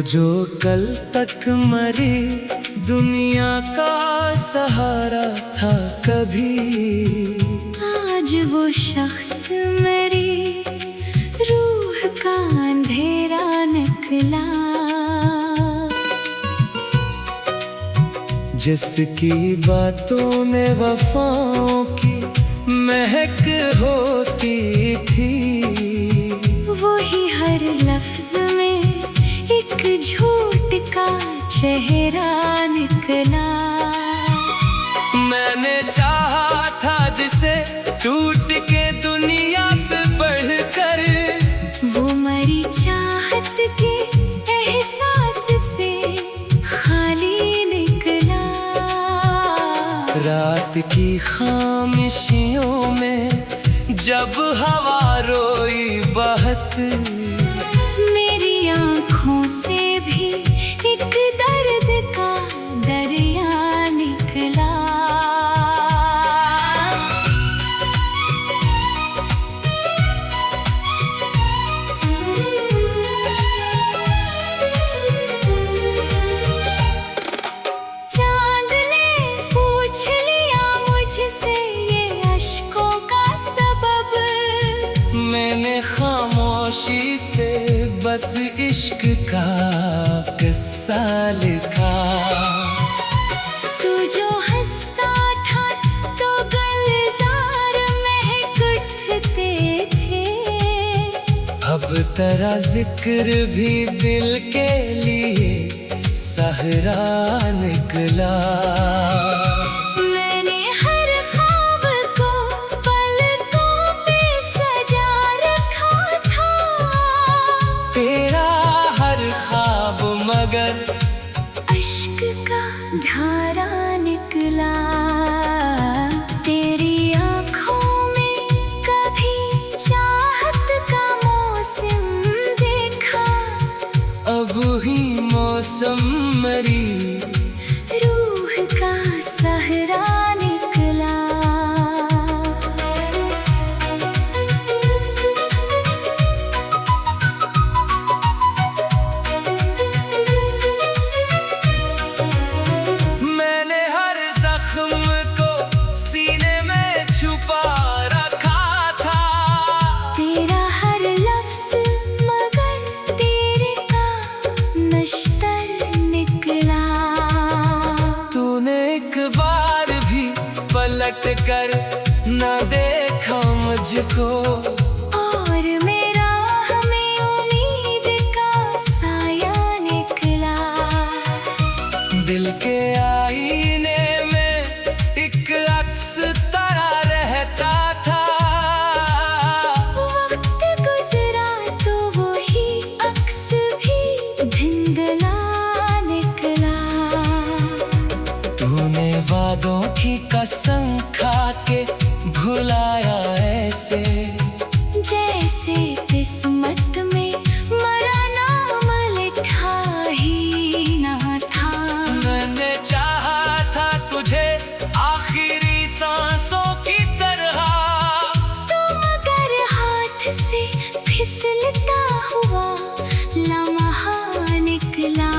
जो कल तक मरी दुनिया का सहारा था कभी, आज वो शख्स मेरी रूह का अंधेरा निकला। जिसकी बातों में वफाओं की महक होती थी, वही हर लफ्ज में एक झूठ का चेहरा निकला। मैंने चाहा था जिसे टूट के दुनिया से बढ़कर, वो मरी चाहत के एहसास से खाली निकला। रात की खामोशियों में जब हवा रोई बहत, मेरी आँखों से भी एक दर्द का दरिया निकला। चांद ने पूछ लिया मुझसे ये अश्कों का सबब, मैंने खामोशी से बस इश्क का किस्सा लिखा। तू जो हंसता था तो गुलजार महक उठते थे, अब तेरा जिक्र भी दिल के लिए सहरा निकला। मैंने हर ख्वाब को पलकों पे सजा रखा था, तेरा हर ख्वाब मगर इश्क का धारा निकला। तेरी आँखों में कभी चाहत का मौसम देखा, अब ही मौसम मरी रूह का सहरा निकला। मैंने हर जख्म को सीने में छुपा रखा था, तेरा हर लफ्ज मगर तेरे का नश्तर निकला। तूने एक बार भी पलट कर न देखा मुझको, और मेरा हमें उम्मीद का साया निकला। दिल के आईने में एक अक्स तारा रहता था, वक्त गुजरा तो वही अक्स भी धुंधला निकला। तूने वादों की कसम खा के भुलाया ऐसे, जैसे किस्मत में मरा नाम लिखा ही ना था। मैंने चाहा था तुझे आखिरी सांसों की तरह, तो मगर हाथ से फिसलता हुआ लम्हा निकला।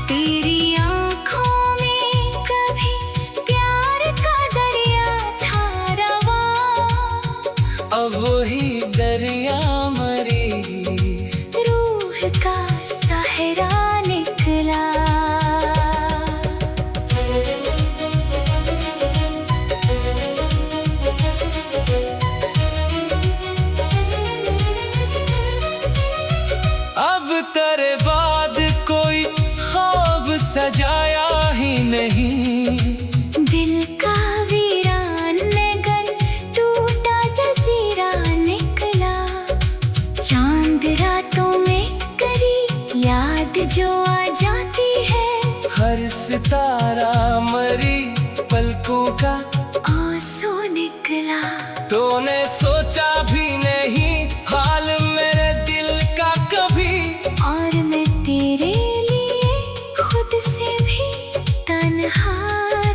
तेरी आँखों में कभी प्यार का दरिया था रवा, अब वही दरिया मरी रूह का सहरा निकला। अब तेरे बाद कोई ख्वाब सजाया ही नहीं, दिल का वीरान नगर टूटा जजीरा निकला। चांद रातों में करी याद जो आ जाती है, हर सितारा मरी पलकों का आंसू निकला। तूने सोचा भी नहीं हाल मेरे दिल का कभी, और मैं तेरे लिए खुद से भी तन्हा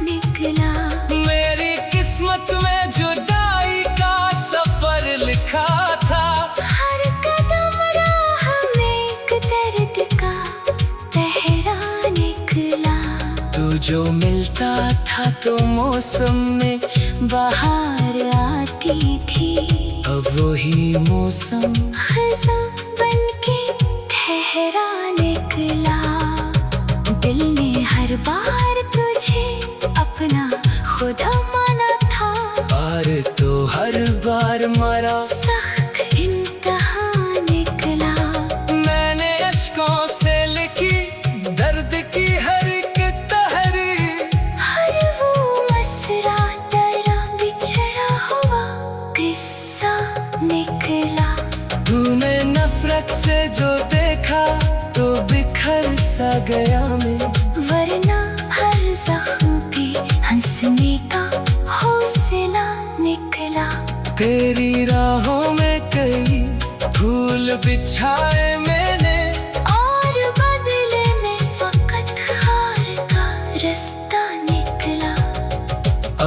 निकला। मेरी किस्मत में जुदाई का सफर लिखा था, हर कदम राह में एक दर्द जो मिलता था तो मौसम में बाहर आती थी। अब वही मौसम खज़ां बनके ठहरा निकला। दिल ने हर बार तुझे अपना खुदा माना था। और तो हर बार मारा सख्त इम्तिहान निकला। मैंने अश्कों से लिखी दर्द की हर एक तहरीर। हर वो मसरा डरा बिछड़ा हुआ किस्सा निकला। तूने नफरत से जो देखा तो बिखर सा गया मैं। वरना हर जख्म पे हंसने का हौसला निकला। तेरी राहों में कई फूल बिछाए मैंने। और बदले में फकत हार का रास्ता निकला।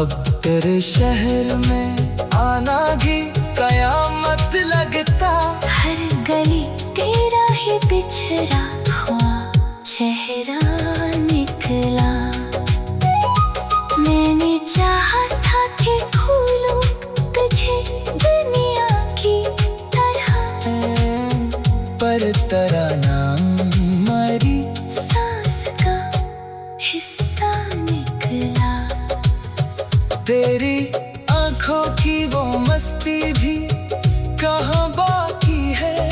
अब तेरे शहर में आना भी कयामत लगता। हर गली तेरा ही बिछड़ा हुआ चेहरा निकला। मैंने चाहा था कि भूलूं तुझे दुनिया की तरह। पर तेरा नाम मेरी सांस का हिस्सा निकला। तेरी आंखों की वो मस्ती भी कहाँ बाकी है।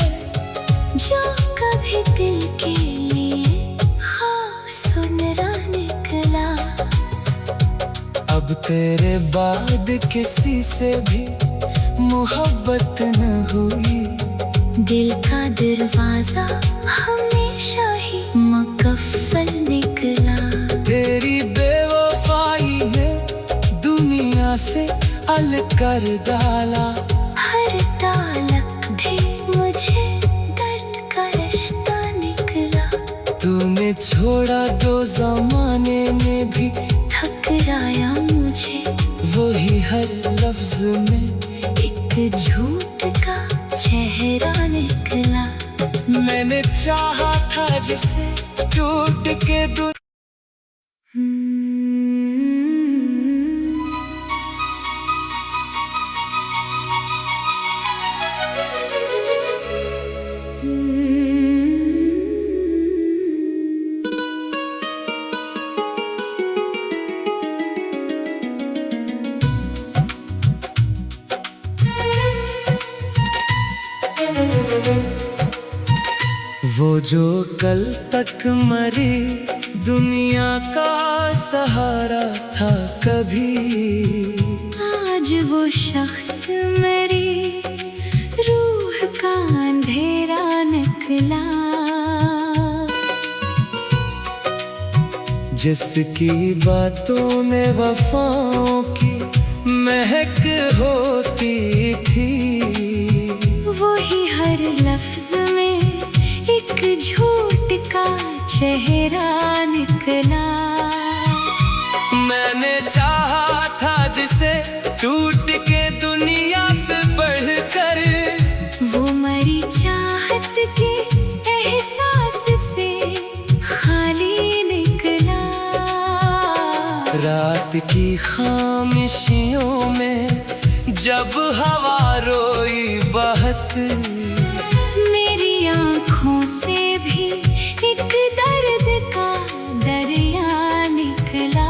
जो कभी दिल के लिए ख्वाब सुनरा निकला। अब तेरे बाद किसी से भी मोहब्बत न हुई। दिल का दरवाजा हमेशा ही मुकफ्फल निकला। तेरी बेवफाई ने दुनिया से अलग कर डाला। हर तालक भी मुझे दर्द का रिश्ता निकला। तूने छोड़ा दो जमाने में भी ठकराया मुझे। वही हर लफ्ज में एक झूठ का चेहरा निकला। मैंने चाहा था जिसे टूट के वो जो कल तक मरी दुनिया का सहारा था कभी। आज वो शख्स मेरी रूह का अंधेरा निकला। जिसकी बातों में वफाओं की महक होती थी। वही हर लफ्ज में एक झूठ का चेहरा निकला। मैंने चाहा था जिसे टूट के दुनिया से बढ़कर। वो मरी चाहत के एहसास से खाली निकला। रात की खामोशियों में जब हवा रोई बहत। मेरी आँखों से भी एक दर्द का दरिया निकला।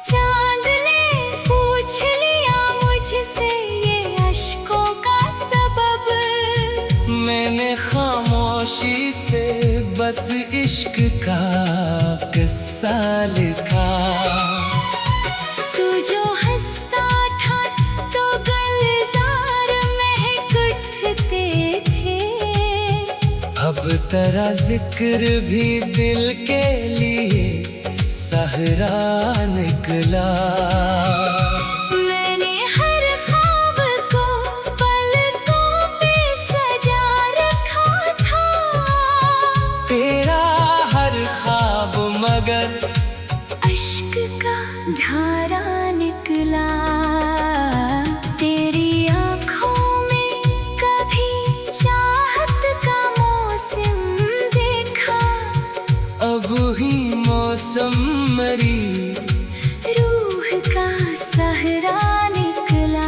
चांद ने पूछ लिया मुझसे ये अश्कों का सबब। मैंने खामोशी से बस इश्क का किस्सा लिखा। तू जो हंसता था तो गुलजार महक उठते थे। अब तेरा जिक्र भी दिल के लिए सहरा निकला। मैंने हर ख्वाब को पलकों पे सजा रखा था। तेरा हर ख्वाब मगर अश्क का धारा निकला। तेरी आँखों में कभी चाहत का मौसम देखा, अब ही मौसम मरी रूह का सहरा निकला।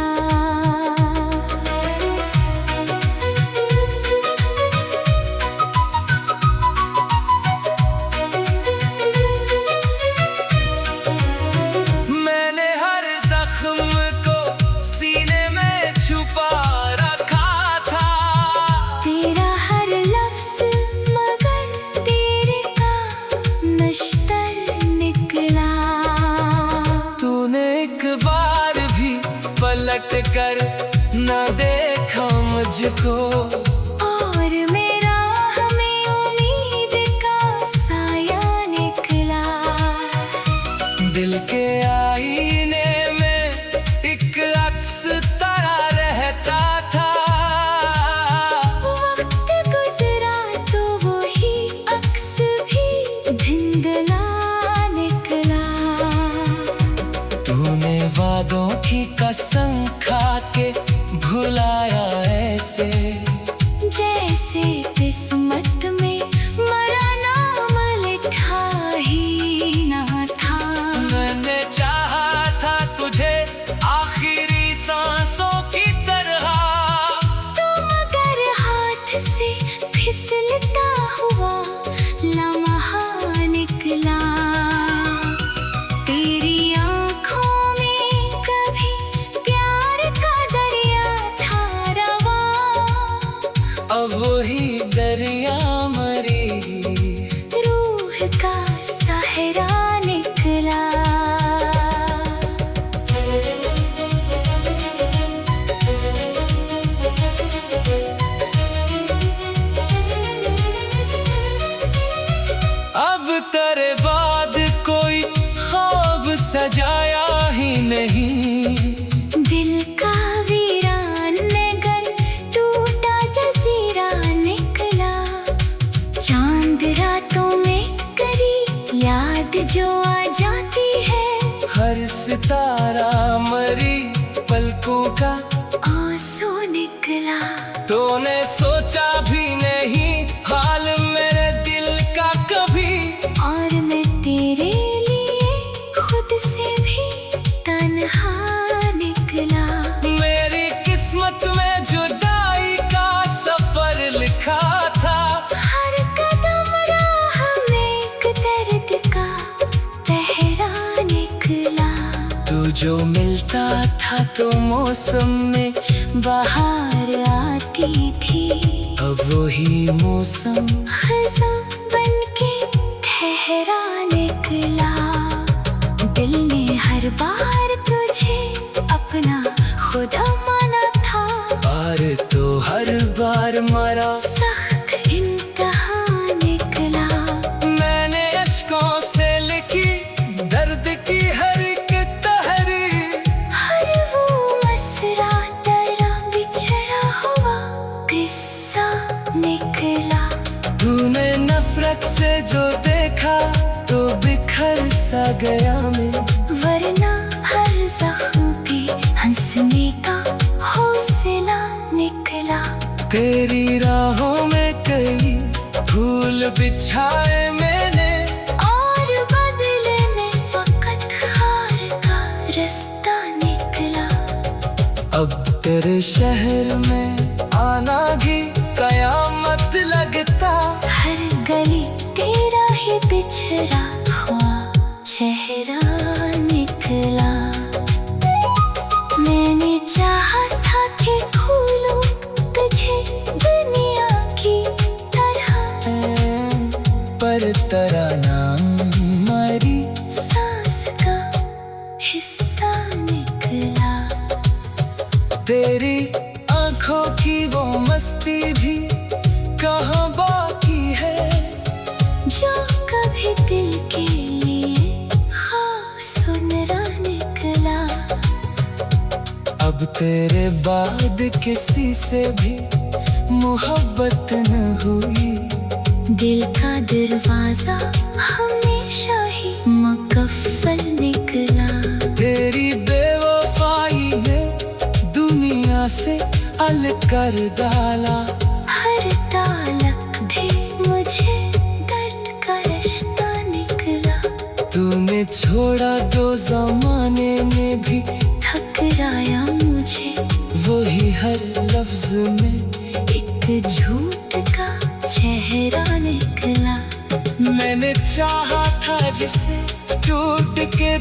मैंने हर जख्म को सीने में छुपा रखा था, तेरा हर लफ्ज़ मगर तेरे का नश्तर निकला। तूने एक बार भी पलट कर न देखा मुझको, और मेरा हमें उम्मीद का साया निकला। दिल के आईने में एक अक्स तारा रहता था, वक्त गुजरा तो वही अक्स भी धिंधला निकला। तूने वादों की कसम खा के भुलाया ऐसे, जैसे किस्मत में मरा नाम लिखा ही ना था। मैंने चाहा था तुझे आखिरी सांसों की तरह, तो मगर हाथ से फिसलता हुआ लम्हा निकला। तेरी आँखों में कभी प्यार का दरिया था रवा, अब वही दरिया मरी रूह का सहरा निकला। अब तेरे बाद कोई ख्वाब सजाया ही नहीं, दिल का वीरान नगर टूटा जजीरा निकला। चांद रातों में करी याद जो आ जाती है, हर सितारा मरी पलकों का आंसू निकला। तूने सोचा भी नहीं हाल मेरे दिल का कभी, और मैं तेरे लिए खुद से भी तन्हा निकला। मेरी किस्मत में जुदाई का सफर लिखा था, हर कदम राह में एक दर्द का पहरा निकला। तू जो मिलता था तो मौसम में बाहर आती थी, अब वही मौसम खज़ां बनके ठहरा निकला। दिल ने हर बार तुझे अपना खुदा माना था, और तो हर बार मरा सख्त इम्तिहान निकला। मैंने अश्कों से लिखी दर्द की हर एक तहरीर, हर वो मसरा तेरा बिछड़ा हुआ किस्सा निकला। तूने नफरत से जो देखा तो बिखर सा गया मैं, वरना हर जख्म पे हंसने का हौसला निकला। तेरी राहों में कई फूल बिछाए मैंने, और बदले में फकत हार का रास्ता निकला। अब तेरे शहर में आना भी कयामत लगता, हर गली तेरा ही बिछड़ा हुआ चेहरा निकला। मैंने चाहा था कि खोलूं तुझे दुनिया की तरह, पर तेरा नाम मरी सांस का हिस्सा निकला। तेरी आंखों की वो मस्ती भी कहाँ बाकी है, जो कभी दिल के लिए खास सुनरा निकला। अब तेरे बाद किसी से भी मोहब्बत न हुई, दिल का दरवाजा हमेशा ही मुकफ्फल निकला। कर डाला। हर तालक भी मुझे दर्द का रिश्ता निकला। तूने छोड़ा दो जमाने में भी ठकराया मुझे, वही हर लफ्ज में एक झूठ का चेहरा निकला। मैंने चाहा था जिसे टूट के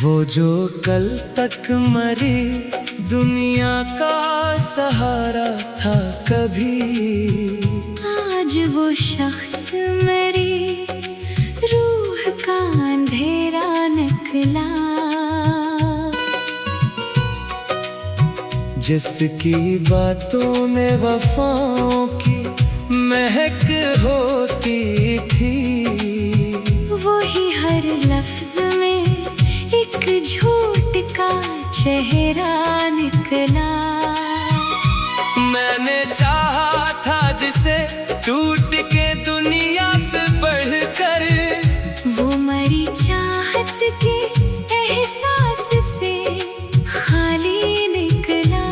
वो जो कल तक मरी दुनिया का सहारा था कभी, आज वो शख्स मेरी रूह का अंधेरा निकला। जिसकी बातों में वफाओं की महक होती थी, वही हर लफ्ज में एक झूठ का चेहरा निकला। मैंने चाहा था जिसे टूट के दुनिया से बढ़कर, वो मरी चाहत के एहसास से खाली निकला।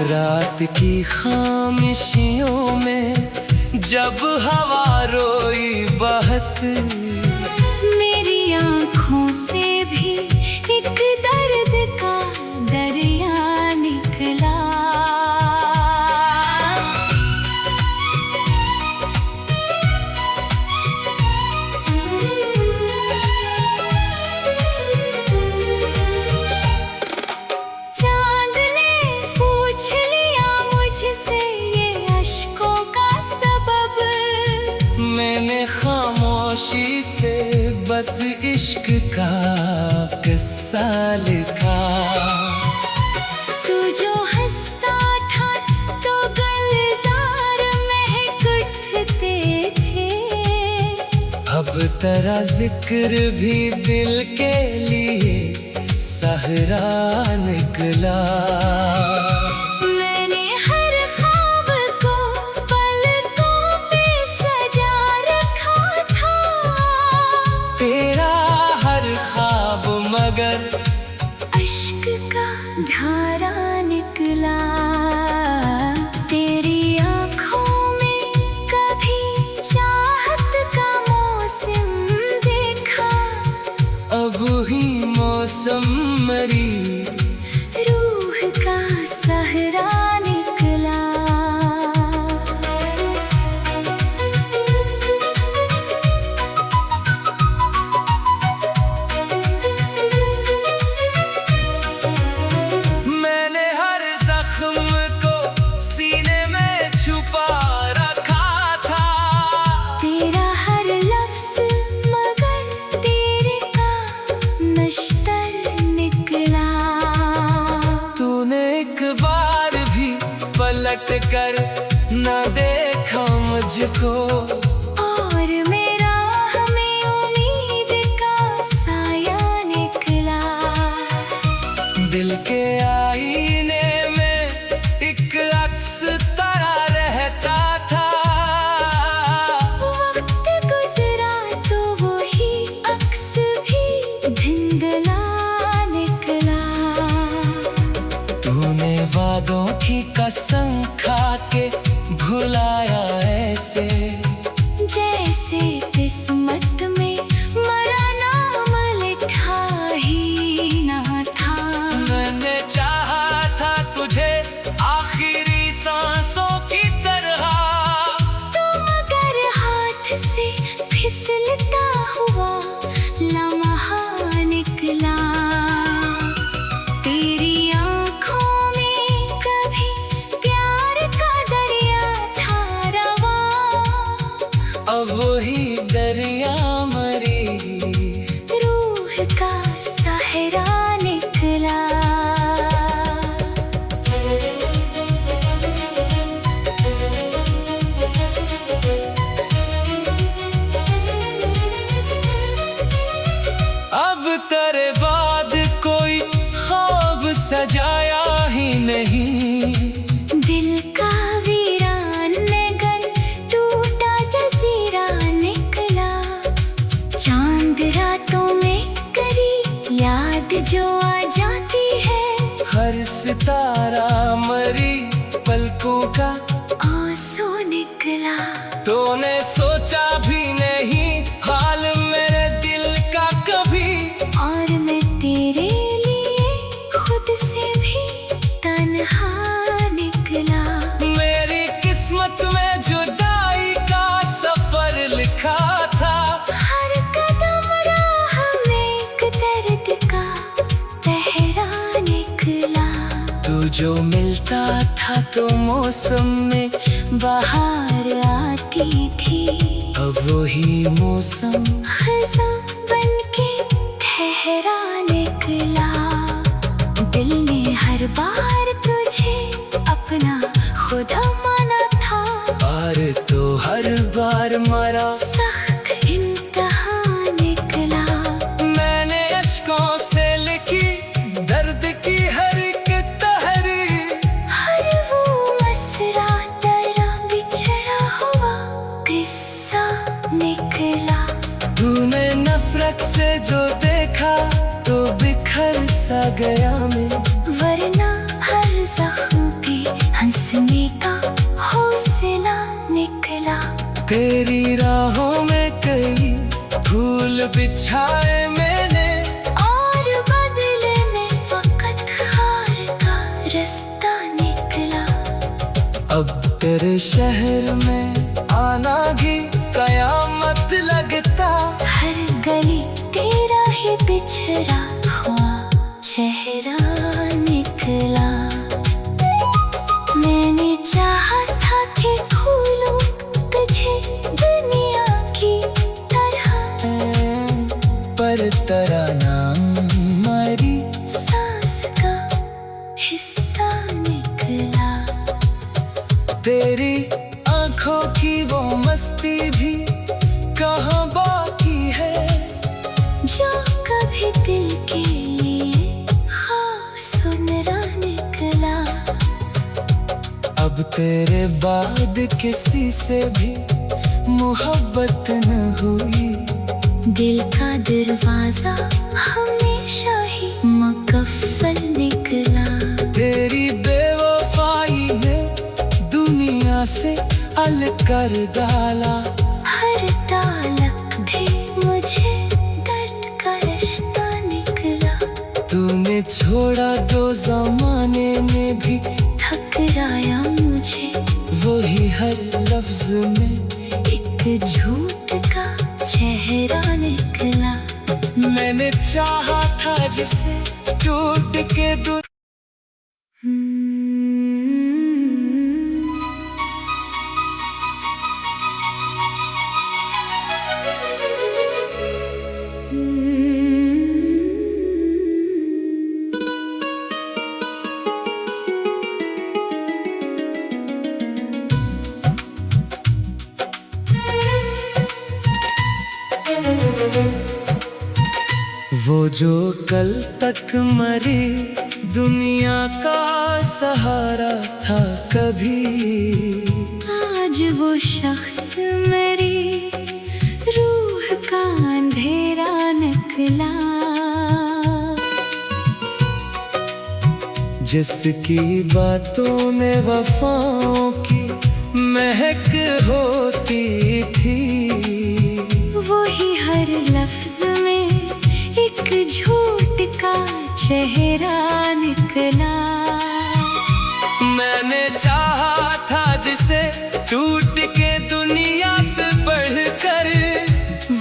रात की खामोशियों में जब हवा रोई बहत, मेरी आँखों से भी एक दर्द का दरिया निकला। चांद ने पूछ लिया मुझसे ये अश्कों का सबब, मैंने खामोशी से बस इश्क का किस्सा लिखा। तू जो हंसता था तो गुलजार महक उठते थे, अब तेरा जिक्र भी दिल के लिए सहरा निकला। मैंने हर ख्वाब को पलकों पे सजा रखा था, तेरा हर ख्वाब मगर अश्क का धारा निकला। तेरी आँखों में कभी चाहत का मौसम देखा, अब ही मौसम मरी रूह का सहरा निकला। मैंने हर जख्म को सीने में छुपा रखा था, तेरा हर लफ्ज मगर तेरे का नश्तर निकला। तूने एक बार भी पलट कर न देखा मुझको, और मेरा हमें उम्मीद का साया निकला। दिल के आईने में एक अक्स तरह रहता था, वक्त गुजरा तो वही अक्स भी धुंधला निकला। तूने वादों की कसम खा के भुलाया ऐसे, जैसे किस्मत में मरा नाम लिखा ही ना था। मैंने चाहा था तुझे आखिरी सांसों की तरह, तो मगर हाथ से फिसलता हुआ लम्हा निकला। तेरी आँखों में कभी प्यार का दरिया था रवा, अब वही दरिया सारा मरी पलकों का आंसू निकला। तूने सोचा भी नहीं हाल मेरे दिल का कभी। और मैं तेरे लिए खुद से भी तन्हा निकला। मेरी किस्मत में जुदाई का सफर लिखा था। हर कदम राह में एक दर्द का पहरा निकला। तू जो मिलता था तो मौसम में बाहर आती थी। अब वही मौसम खज़ां बनके ठहरा निकला। दिल ने हर बार तुझे अपना खुदा माना था। और तो हर बार मरा सख्त इम्तिहान निकला। मैंने अश्कों से लिखी दर्द की हर एक तहरीर। हर वो मसरा तेरा बिछड़ा हुआ किस्सा निकला। तूने नफरत से जो देखा तो बिखर सा गया मैं। वरना हर जख्म पे हंसने का हौसला निकला। तेरी राहों में कई फूल बिछाए मैंने। और बदले में फकत हार का रास्ता निकला। अब तेरे शहर में आना भी कयामत लगता। हर गली तेरा ही बिछड़ा हुआ चेहरा निकला। मैंने चाहा था कि भूलूं तुझे दुनिया की तरह। पर तराना मरी सांस का हिस्सा निकला। तेरी आंखों की वो मस्ती भी कहाँ बाकी है। जो कभी दिल के लिए ख्वाब सुनरा निकला। अब तेरे बाद किसी से भी मोहब्बत न हुई। दिल का दरवाजा हमेशा ही मुकफ्फल निकला। तेरी बेवफाई ने दुनिया से अलग कर डाला। हर तालक भी मुझे दर्द का रिश्ता निकला। तूने छोड़ा दो जमाने ने भी ठकराया मुझे। वही हर लफ्ज में एक झूठ का चेहरा निकला। मैंने चाहा था जिसे टूट के वो जो कल तक मरी दुनिया का सहारा था कभी। आज वो शख्स मेरी रूह का अंधेरा निकला। जिसकी बातों में वफाओं की महक होती थी। वही हर लफ्ज में एक झूठ का चेहरा निकला। मैंने चाहा था जिसे टूट के दुनिया से बढ़कर।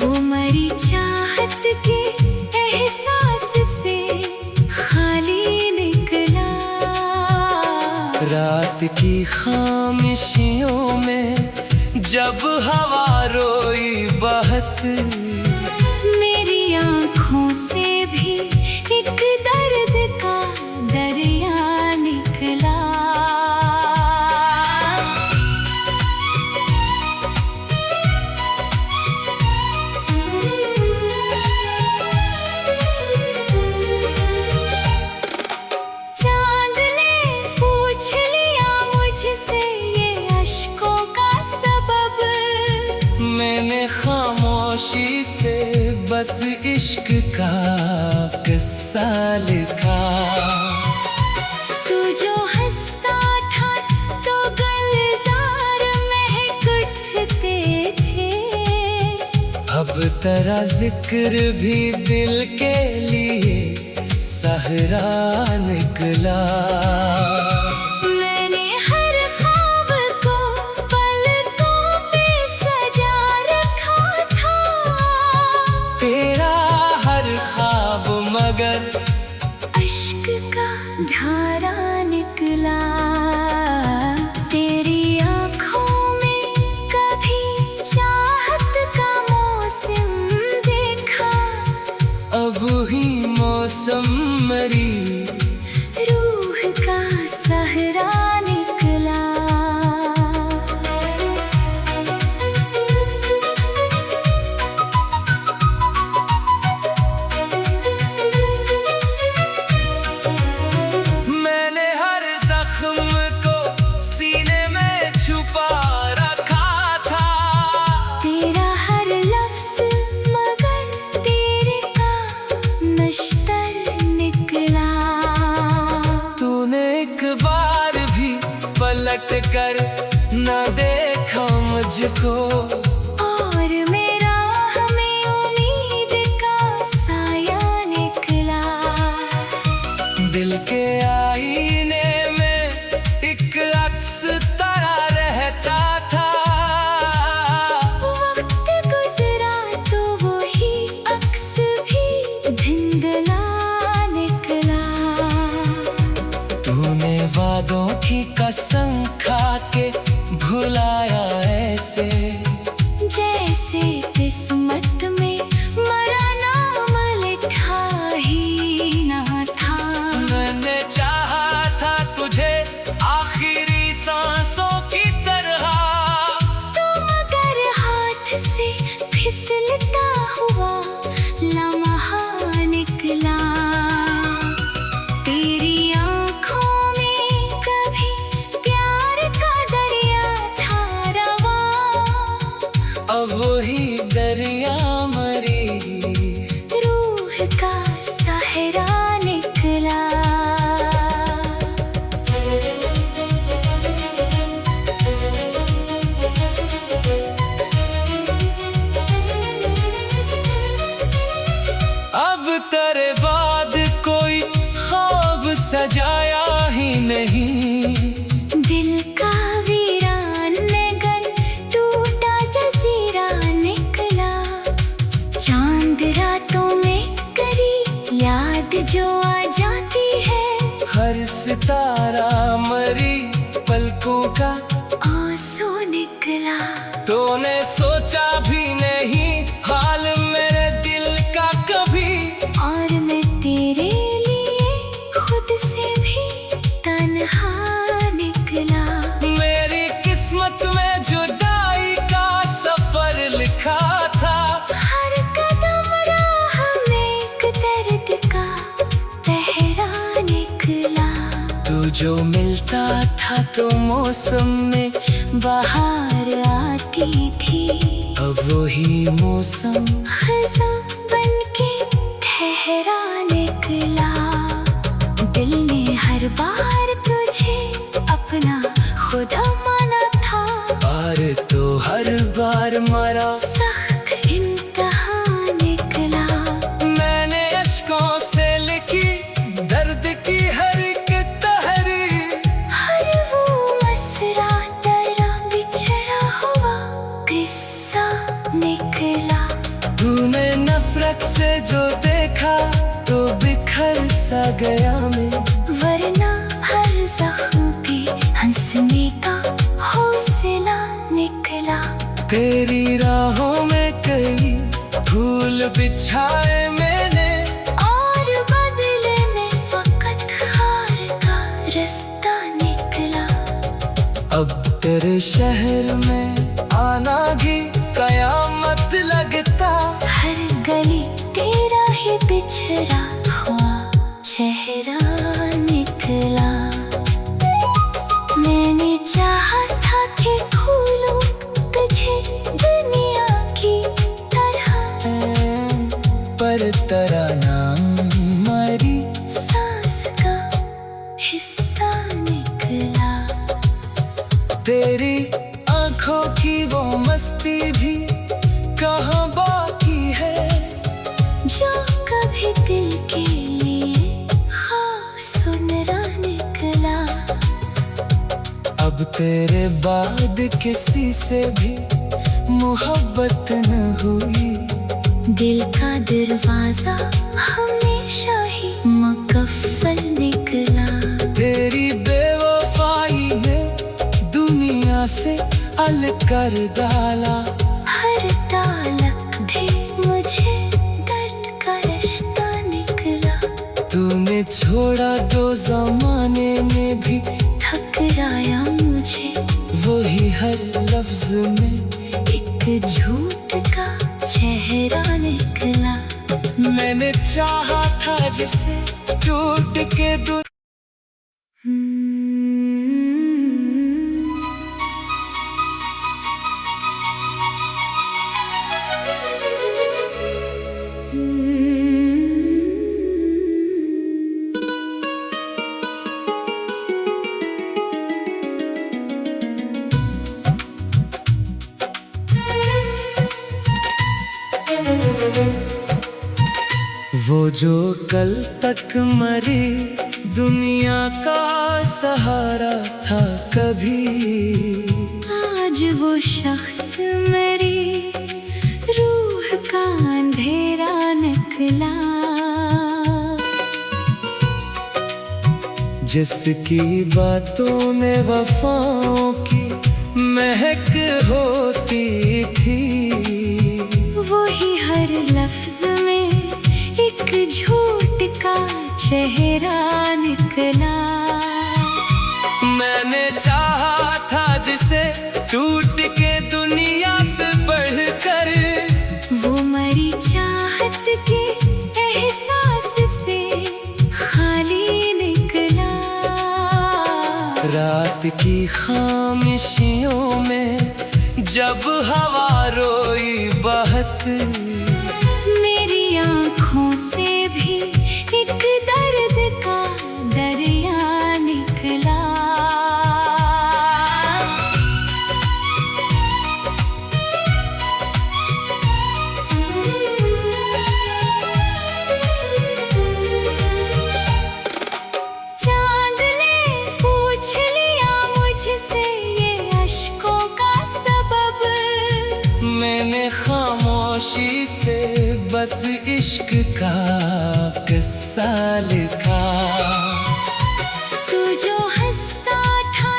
वो मरी चाहत के एहसास से खाली निकला। रात की खामोशियों में जब हवा रोई बहत। मेरी आँखों से भी एक दर्द का दरिया निकला। चांद ने पूछ लिया मुझसे ये अश्कों का सबब। मैंने खामोशी से बस इश्क का किस्सा लिखा। तू जो तेरा जिक्र भी दिल के लिए सहरा निकला। मैंने हर ख्वाब को पलकों पे सजा रखा था, तेरा हर ख्वाब मगर अश्क का धारा निकला। तेरी आँखों में कभी चाहत का मौसम देखा, अब ही मौसम मरी रूह का सहरा निकला। मैंने हर जख्म को सीने में छुपा रखा था, तेरा हर लफ्ज़ मगर तेरे का नश्तर निकला। तूने एक बार भी पलट कर न देखा मुझको, और मेरा हमें उम्मीद का साया निकला। दिल के आईने में एक अक्स तारा रहता था, वक्त गुजरा तो वही अक्स भी धुंधला निकला। तूने वादों की कसम खा के भुलाया ऐसे, जैसे किस्मत में मरा नाम लिखा ही ना था। मैंने चाहा था तुझे आखिरी सांसों की तरह, तो मगर हाथ से फिसलता हुआ लम्हा निकला। तेरी आँखों में कभी प्यार का दरिया था रवा, अब वही दरिया मरी रूह का सहरा निकला। अब तेरे बाद कोई ख्वाब सजाया ही नहीं, दिल का वीरान नगर टूटा जजीरा निकला। चांद रातों में करी याद जो आ जाती है, हर सितारा मरी पलकों का आंसू निकला। तूने सोचा भी नहीं हाल मेरे दिल का कभी, और मैं तेरे लिए खुद से भी तन्हा निकला। मेरी किस्मत में जुदाई का सफर लिखा था, हर कदम राह में एक दर्द का पहरा निकला। तू जो मिलता था तो मौसम में बाहर आती थी, अब वही मौसम खज़ां बनके ठहरा निकला। दिल ने हर बार तुझे अपना खुदा माना था, और तो हर बार मरा सख्त इम्तिहान निकला। मैंने अश्कों से लिखी दर्द की हर एक तहरीर, हर वो मसरा तेरा बिछड़ा हुआ किस्सा निकला। तूने नफरत से जो देखा तो बिखर सा गया मैं, वरना हर जख्म पे हंसने का हौसला निकला। तेरी राहों में कई फूल बिछाए मैंने, और बदले में फकत हार का रास्ता निकला। अब तेरे शहर में आना भी कयामत लगता, हर गली तेरा ही बिछड़ा हुआ चेहरा निकला। मैंने चाहा था कि खोलूं तुझे दुनिया की तरह, पर तेरा नाम मरी सांस का हिस्सा निकला। तेरी आंखों की वो मस्ती भी कहाँ बाकी है। है जो कभी दिल के लिए हाँ सुनरा निकला। अब तेरे बाद किसी से भी मोहब्बत न हुई। दिल का दरवाजा हमेशा ही मुकफ्फल निकला। तेरी बेवफाई ने दुनिया से अलग कर डाला। हर तालक भी मुझे दर्द का रिश्ता निकला। तूने छोड़ा दो जमाने में भी ठकराया मुझे। वही हर लफ्ज में एक झूठ का चेहरा निकला। मैंने चाहा था जिसे टूट के दूर। वो जो कल तक मरी दुनिया का सहारा था कभी, आज वो शख्स मेरी रूह का अंधेरा निकला। जिसकी बातों में वफाओं की महक होती थी, वही हर लफ्ज में एक झूठ का चेहरा निकला। मैंने चाहा था जिसे टूट के दुनिया से बढ़कर, वो मरी चाहत के एहसास से खाली निकला। रात की खामोशियों में जब हवा रोई बहत, मेरी आँखों से भी एक दर्द का दरिया निकला। चांद ने पूछ लिया मुझसे ये अश्कों का सबब, मैंने खामोशी से बस इश्क का किस्सा लिखा। तू जो हंसता था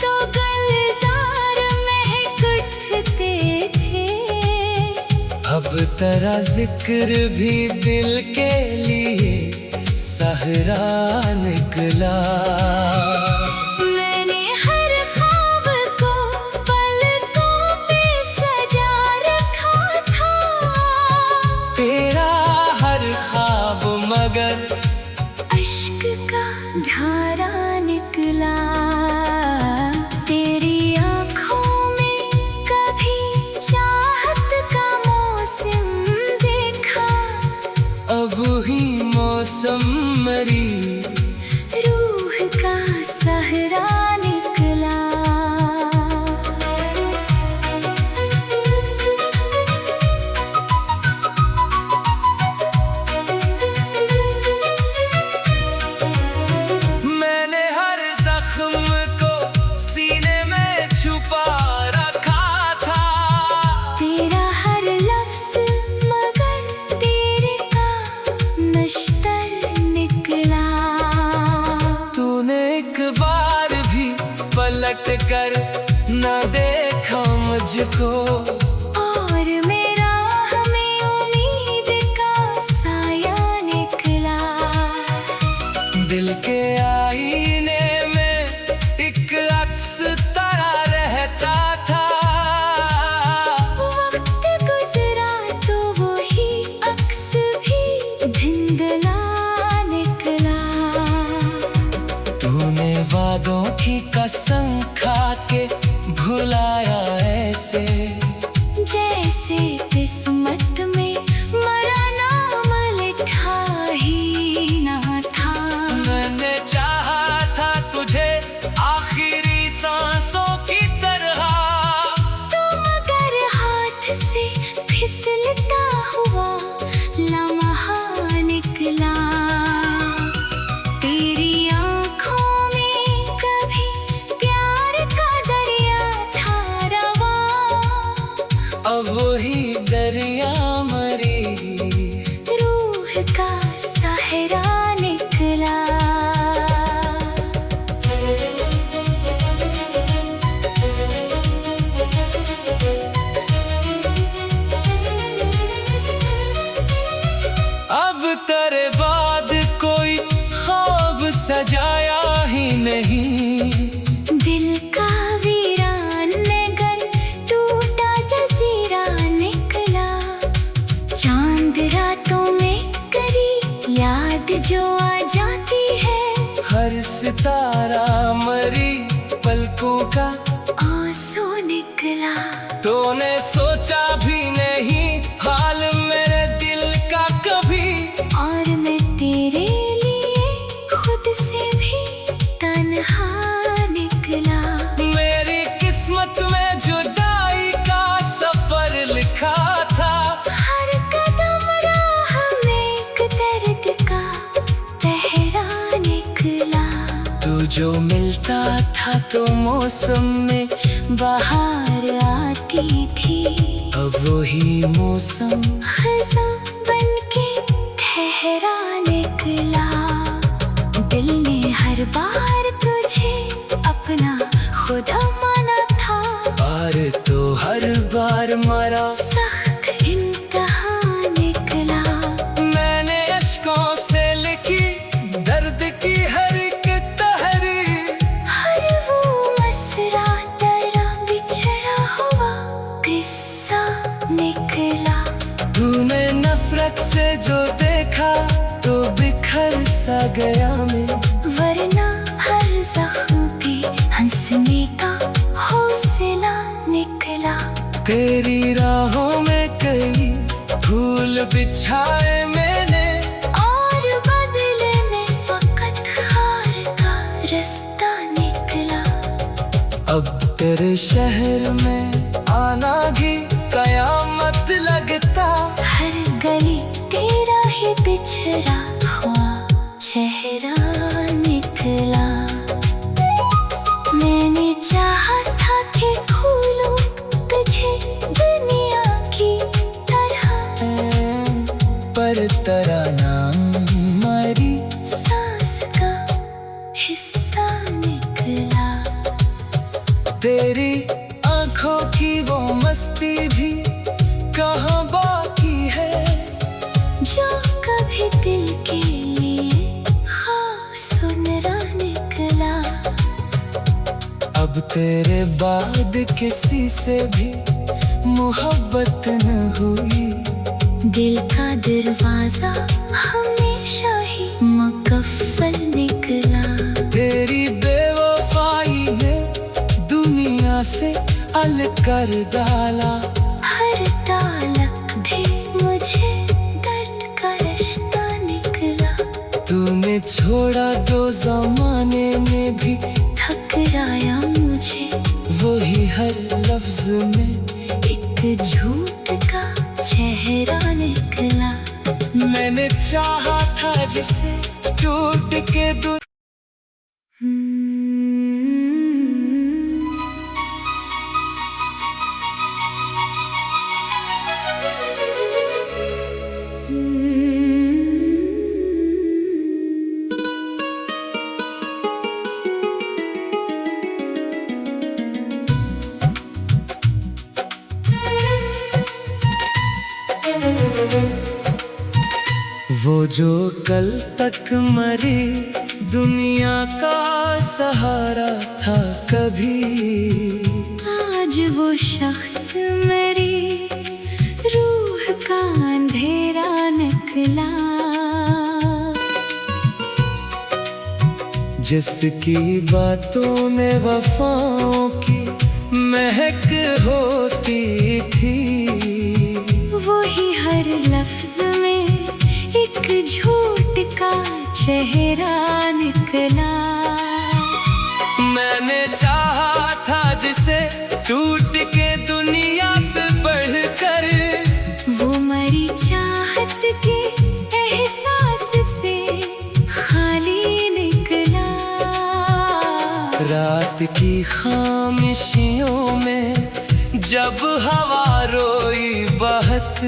तो गुलजार महक उठते थे, अब तेरा जिक्र भी दिल के लिए सहरा निकला। मैंने हर ख्वाब को पलकों पे सजा रखा था, तेरा हर ख्वाब मगर इश्क का धारा निकला। तेरी आँखों में कभी चाहत का मौसम देखा, अब ही मौसम मरी रूह का सहरा निकला। मैंने हर जख्म को सीने में छुपा रखा था, तेरा हर लफ्ज मगर तेरे का नश्तर निकला। तूने एक बार भी पलट कर न देखा मुझको, और मेरा हमें उम्मीद का साया निकला। दिल के आईने में एक अक्स तारा रहता था, वक्त गुजरा तो वही अक्स भी धुंधला निकला। तूने वादों की कसम खा के भुलाया ऐसे, जैसे किस्मत में मरा नाम लिखा ही ना था। मैंने चाहा था तुझे आखिरी सांसों की तरह, तुम अगर हाथ से फिसलता हुआ होता था तो मौसम में बाहर आती थी। अब वही मौसम खज़ां बनके ठहरा निकला। दिल ने हर बार तुझे अपना खुदा माना था। और तो हर बार मारा सख्त इम्तिहान निकला। मैंने अश्कों से लिखी दर्द की हर एक तहरीर। हर वो मसरा डरा बिछड़ा हुआ किस्सा निकला। तूने नफरत से जो देखा तो बिखर सा गया मैं। वरना हर जख्म पे हंसने का हौसला निकला। तेरी राहों में कई फूल बिछाए मैंने। और बदले में फकत हार का रास्ता निकला। अब तेरे शहर में आना भी कयामत लगता। हर गली तेरा ही बिछड़ा हुआ चेहरा निकला। मैंने चाहा था कि खोलूं तुझे दुनिया की तरह। पर तेरा नाम मेरी सांस का हिस्सा निकला। तेरी आंखों की वो मस्ती भी कहाँ बाकी है। जो कभी दिल के लिए ख्वाब सुनरा निकला। अब तेरे बाद किसी से भी मोहब्बत न हुई। दिल का दरवाजा हमेशा ही मुकफ्फल निकला। तेरी बेवफाई ने दुनिया से अलग कर डाला। हर तालक भी मुझे दर्द का रिश्ता निकला। तूने छोड़ा दो जमाने में भी ठकराया मुझे। वही हर लफ्ज में एक झूठ का चेहरा निकला। मैंने चाहा था जिसे टूट के वो जो कल तक मरी दुनिया का सहारा था कभी। आज वो शख्स मेरी रूह का अंधेरा निकला। जिसकी बातों में वफाओं की महक होती थी। वही हर लफ्ज में एक झूठ का चेहरा निकला। मैंने चाहा था जिसे टूट के दुनिया से बढ़कर। वो मरी चाहत के एहसास से खाली निकला। रात की खामोशियों में जब हवा रोई बहत